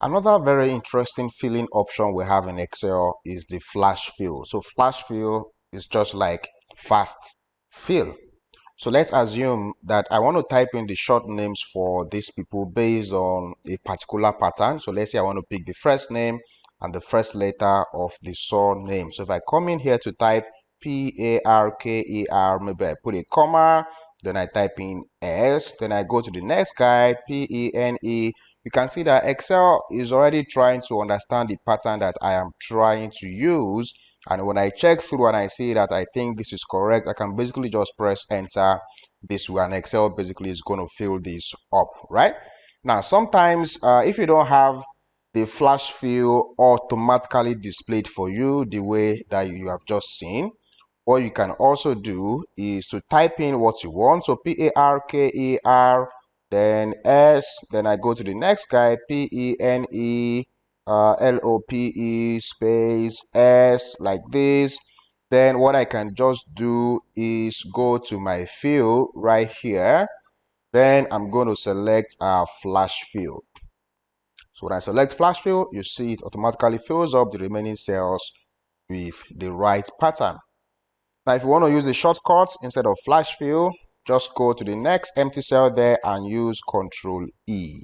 Another very interesting filling option we have in Excel is the flash fill. So flash fill is just like fast fill. So let's assume that I want to type in the short names for these people based on a particular pattern. So let's say I want to pick the first name and the first letter of the surname. So if I come in here to type Parker, maybe I put a comma, then I type in S, then I go to the next guy, Pene. You can see that Excel is already trying to understand the pattern that I am trying to use. And when I check through and I see that I think this is correct, I can basically just press enter this way, and Excel basically is going to fill this up, right? Now, sometimes if you don't have the flash fill automatically displayed for you the way that you have just seen, what you can also do is to type in what you want. So Parker, then S, then I go to the next guy, Pene, Lope space S, like this. Then what I can just do is go to my fill right here. Then I'm going to select flash fill. So when I select flash fill, you see it automatically fills up the remaining cells with the right pattern. Now, if you want to use the shortcuts instead of flash fill, just go to the next empty cell there and use Control E.